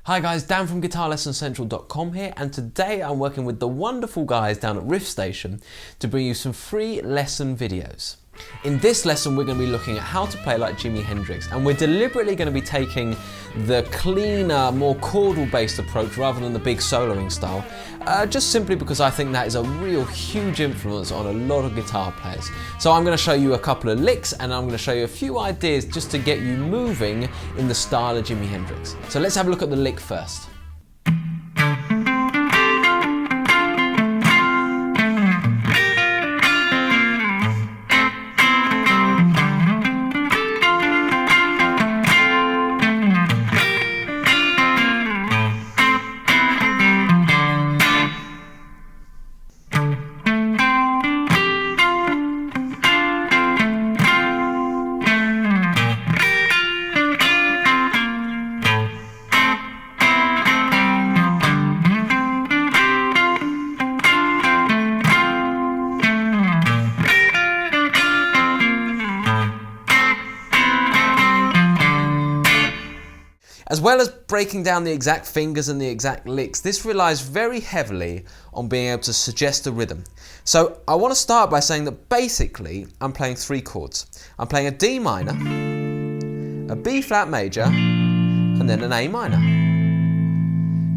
Hi guys, Dan from GuitarLessonCentral.com here, and today I'm working with the wonderful guys down at Riffstation to bring you some free lesson videos. In this lesson we're going to be looking at how to play like Jimi Hendrix, and we're deliberately going to be taking the cleaner, more chordal based approach rather than the big soloing style, just simply because I think that is a real huge influence on a lot of guitar players. So I'm going to show you a couple of licks and I'm going to show you a few ideas just to get you moving in the style of Jimi Hendrix. So let's have a look at the lick first. As well as breaking down the exact fingers and the exact licks, this relies very heavily on being able to suggest a rhythm. So I want to start by saying that basically I'm playing three chords. I'm playing a D minor, a B flat major, and then an A minor.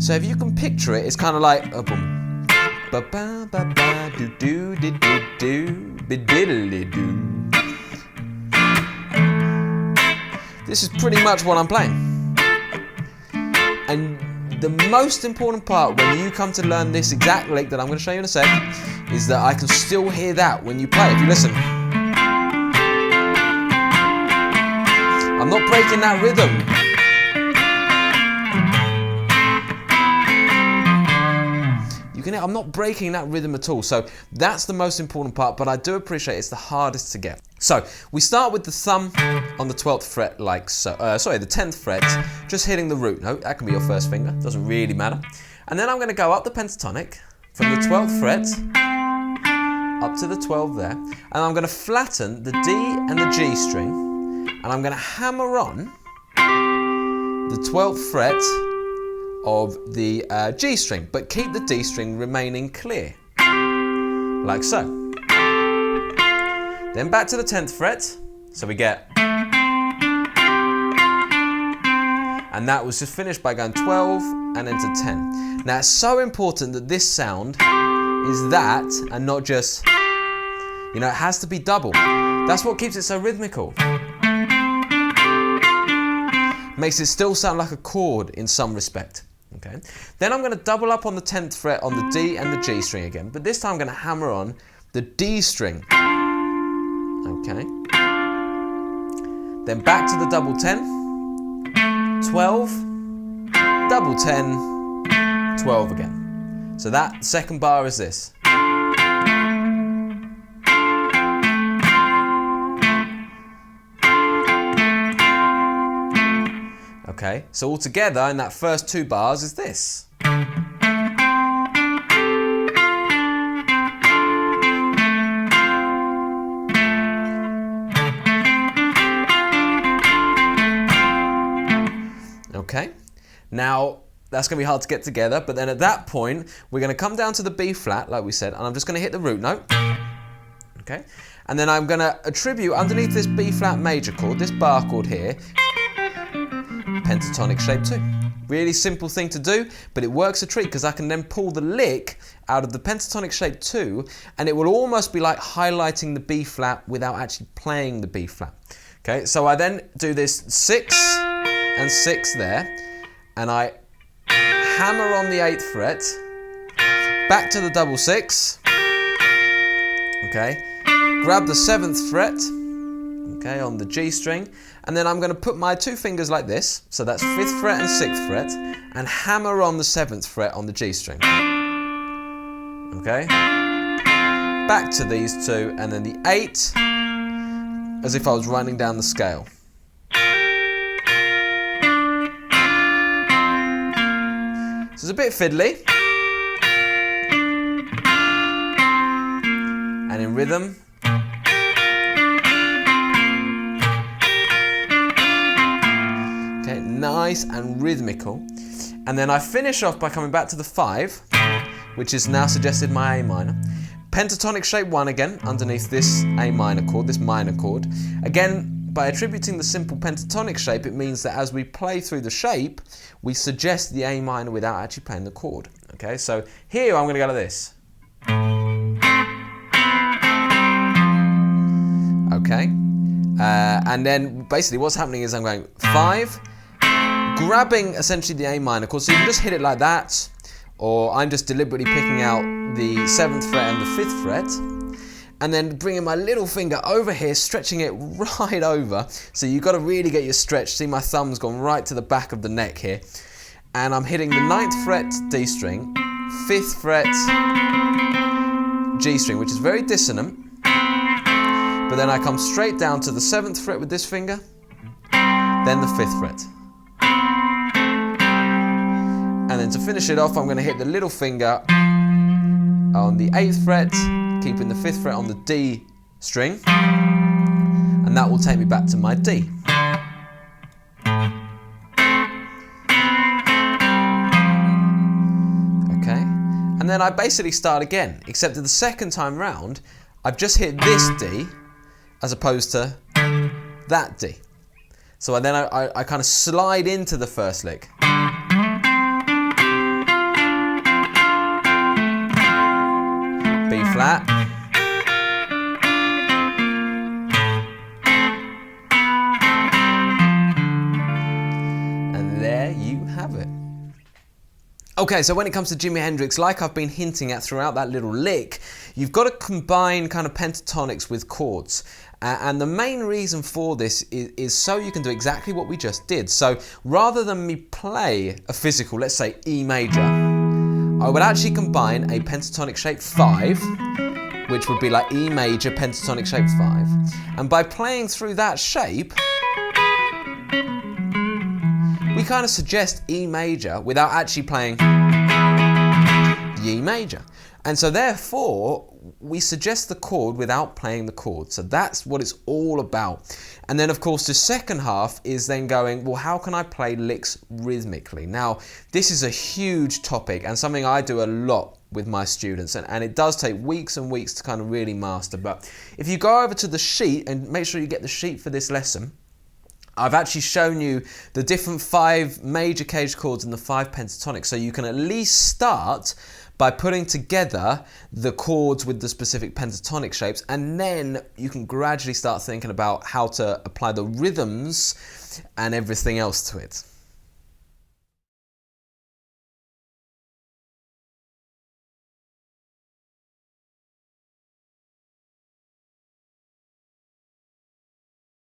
So if you can picture it, it's kind of like a boom, ba ba ba ba do do do do do be diddly do. This is pretty much what I'm playing. And the most important part when you come to learn this exact lick that I'm going to show you in a sec is that I can still hear that when you play. If you listen, I'm not breaking that rhythm. You can hear I'm not breaking that rhythm at all. So that's the most important part, but I do appreciate it's the hardest to get. So we start with the thumb on the 12th fret, like so. The 10th fret, just hitting the root note. That can be your first finger, doesn't really matter. And then I'm going to go up the pentatonic from the 12th fret up to the 12th there, and I'm going to flatten the D and the G string, and I'm going to hammer on the 12th fret of the G string, but keep the D string remaining clear, like so. Then back to the 10th fret, so we get, and that was just finished by going 12 and into 10. Now it's so important that this sound is that and not just, it has to be double. That's what keeps it so rhythmical. Makes it still sound like a chord in some respect. Okay. Then I'm going to double up on the 10th fret on the D and the G string again, but this time I'm going to hammer on the D string. Okay. Then back to the double 10, 12, double 10, 12 again. So that second bar is this. Okay, so altogether in that first two bars is this. Okay, now that's going to be hard to get together, but then at that point we're going to come down to the B flat like we said, and I'm just going to hit the root note. Okay, and then I'm going to attribute underneath this B flat major chord, this bar chord here, pentatonic shape 2. Really simple thing to do, but it works a treat because I can then pull the lick out of the pentatonic shape 2 and it will almost be like highlighting the B flat without actually playing the B flat. Okay, so I then do this 6 and 6 there, and I hammer on the 8th fret, back to the double 6, okay, grab the 7th fret, okay, on the G string, and then I'm going to put my two fingers like this, so that's 5th fret and 6th fret, and hammer on the 7th fret on the G string. Okay, back to these two, and then the 8, as if I was running down the scale. So it's a bit fiddly, and in rhythm. Okay, nice and rhythmical. And then I finish off by coming back to the 5, which is now suggested my A minor. Pentatonic shape 1 again, underneath this A minor chord, this minor chord. Again, by attributing the simple pentatonic shape, it means that as we play through the shape, we suggest the A minor without actually playing the chord. Okay, so here I'm going to go like this. Okay, and then basically what's happening is I'm going 5, grabbing essentially the A minor chord, so you can just hit it like that, or I'm just deliberately picking out the 7th fret and the 5th fret, and then bringing my little finger over here, stretching it right over. So you've got to really get your stretch. See, my thumb's gone right to the back of the neck here. And I'm hitting the 9th fret D string, 5th fret G string, which is very dissonant. But then I come straight down to the 7th fret with this finger, then the 5th fret. And then to finish it off, I'm going to hit the little finger on the 8th fret, keeping the 5th fret on the D string, and that will take me back to my D. Okay, and then I basically start again, except that the second time round, I've just hit this D as opposed to that D. So then I kind of slide into the first lick. B flat. And there you have it. Okay, so when it comes to Jimi Hendrix, like I've been hinting at throughout that little lick, you've got to combine kind of pentatonics with chords. And the main reason for this is so you can do exactly what we just did. So rather than me play a physical, let's say E major, I would actually combine a pentatonic shape 5, which would be like E major pentatonic shape 5. And by playing through that shape, we kind of suggest E major without actually playing the E major. And so therefore, we suggest the chord without playing the chord. So that's what it's all about. And then of course the second half is then going, well, how can I play licks rhythmically? Now, this is a huge topic and something I do a lot with my students, and it does take weeks and weeks to kind of really master. But if you go over to the sheet, and make sure you get the sheet for this lesson, I've actually shown you the different 5 major caged chords and the 5 pentatonics, so you can at least start by putting together the chords with the specific pentatonic shapes, and then you can gradually start thinking about how to apply the rhythms and everything else to it.